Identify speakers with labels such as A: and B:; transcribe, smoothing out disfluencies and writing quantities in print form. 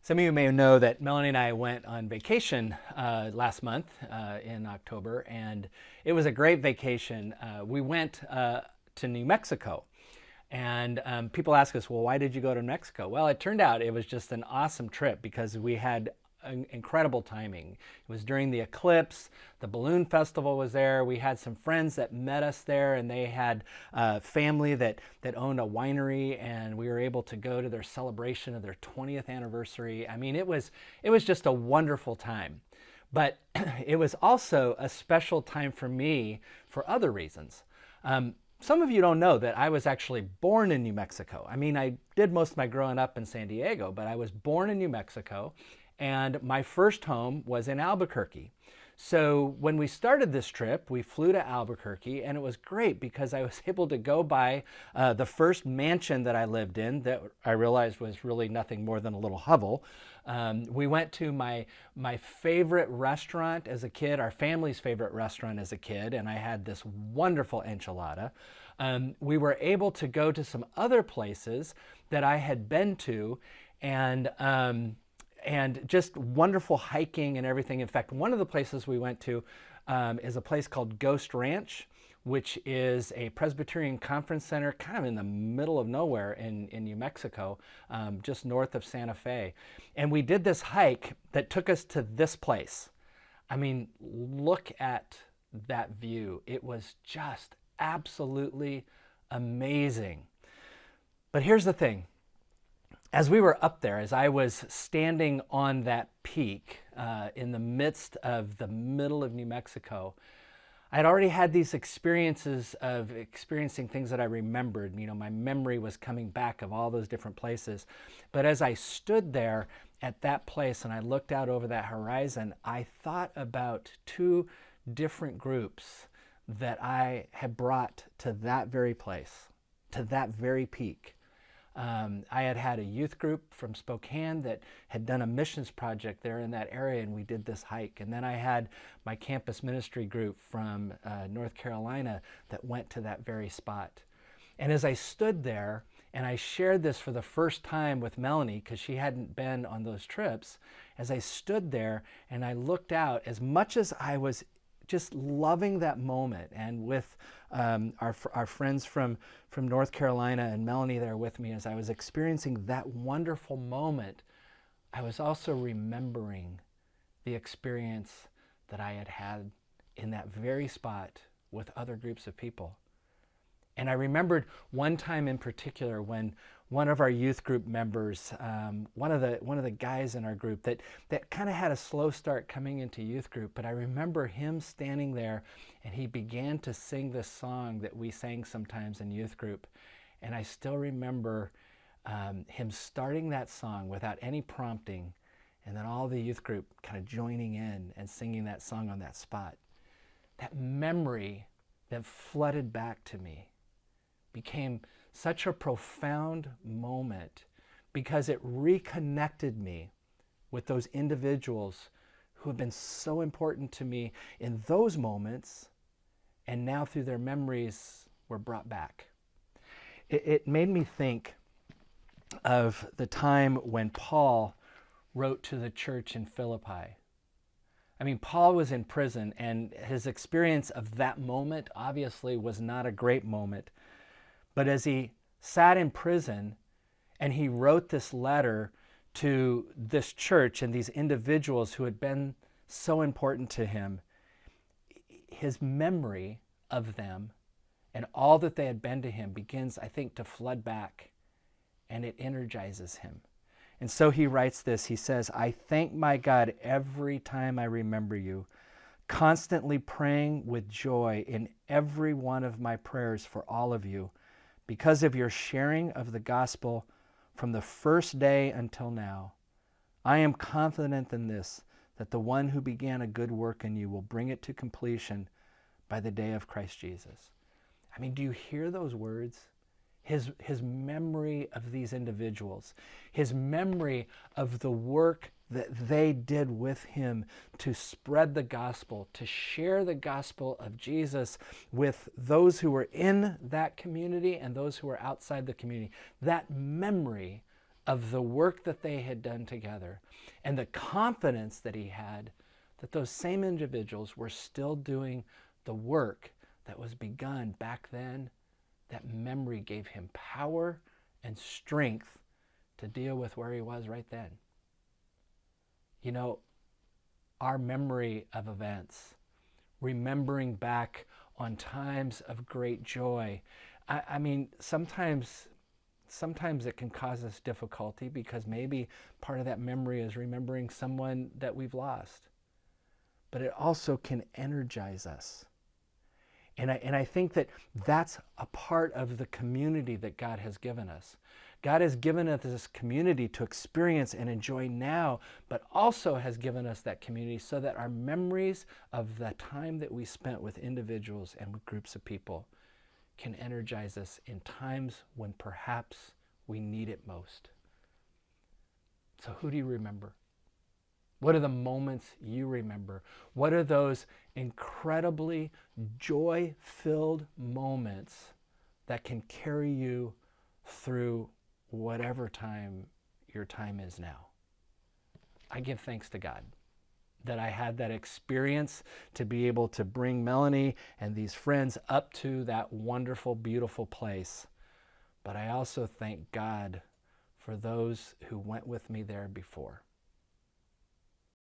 A: Some of you may know that Melanie and I went on vacation last month in October, and it was a great vacation. We went to New Mexico, and people ask us, well, why did you go to Mexico? Well, it turned out it was just an awesome trip because we had incredible timing. It was during the eclipse. The balloon festival was there. We had some friends that met us there, and they had family that owned a winery, and we were able to go to their celebration of their 20th anniversary. I mean, it was just a wonderful time. But it was also a special time for me for other reasons. Some of you don't know that I was actually born in New Mexico. I mean, I did most of my growing up in San Diego, but I was born in New Mexico, and my first home was in Albuquerque. So when we started this trip, we flew to Albuquerque, and it was great because I was able to go by the first mansion that I lived in that I realized was really nothing more than a little hovel. We went to my favorite restaurant as a kid, our family's favorite restaurant as a kid, and I had this wonderful enchilada. We were able to go to some other places that I had been to, and just wonderful hiking and everything. In fact, one of the places we went to is a place called Ghost Ranch, which is a Presbyterian conference center kind of in the middle of nowhere in New Mexico, just north of Santa Fe. And we did this hike that took us to this place. I mean, look at that view. It was just absolutely amazing. But here's the thing. As we were up there, as I was standing on that peak in the midst of the middle of New Mexico, I had already had these experiences of experiencing things that I remembered. You know, my memory was coming back of all those different places. But as I stood there at that place and I looked out over that horizon, I thought about two different groups that I had brought to that very place, to that very peak. I had had a youth group from Spokane that had done a missions project there in that area, and we did this hike. And then I had my campus ministry group from North Carolina that went to that very spot. And as I stood there, and I shared this for the first time with Melanie because she hadn't been on those trips, as I stood there and I looked out, as much as I was just loving that moment, and with our friends from North Carolina and Melanie there with me, as I was experiencing that wonderful moment, I was also remembering the experience that I had had in that very spot with other groups of people. And I remembered one time in particular when one of our youth group members, one of the guys in our group that kind of had a slow start coming into youth group, but I remember him standing there and he began to sing this song that we sang sometimes in youth group. And I still remember him starting that song without any prompting, and then all the youth group kind of joining in and singing that song on that spot. That memory that flooded back to me became such a profound moment because it reconnected me with those individuals who have been so important to me in those moments, and now through their memories were brought back. It made me think of the time when Paul wrote to the church in Philippi. I mean, Paul was in prison, and his experience of that moment obviously was not a great moment. But as he sat in prison and he wrote this letter to this church and these individuals who had been so important to him, his memory of them and all that they had been to him begins, I think, to flood back, and it energizes him. And so he writes this. He says, "I thank my God every time I remember you, constantly praying with joy in every one of my prayers for all of you, because of your sharing of the gospel from the first day until now. I am confident in this, that the one who began a good work in you will bring it to completion by the day of Christ Jesus." I mean, do you hear those words? His memory of these individuals, his memory of the work that they did with him to spread the gospel, to share the gospel of Jesus with those who were in that community and those who were outside the community. That memory of the work that they had done together and the confidence that he had that those same individuals were still doing the work that was begun back then. That memory gave him power and strength to deal with where he was right then. You know, our memory of events, remembering back on times of great joy. I mean, sometimes it can cause us difficulty because maybe part of that memory is remembering someone that we've lost. But it also can energize us. And I think that that's a part of the community that God has given us. God has given us this community to experience and enjoy now, but also has given us that community so that our memories of the time that we spent with individuals and with groups of people can energize us in times when perhaps we need it most. So who do you remember? What are the moments you remember? What are those incredibly joy-filled moments that can carry you through whatever time your time is now? I give thanks to God that I had that experience to be able to bring Melanie and these friends up to that wonderful, beautiful place. But I also thank God for those who went with me there before.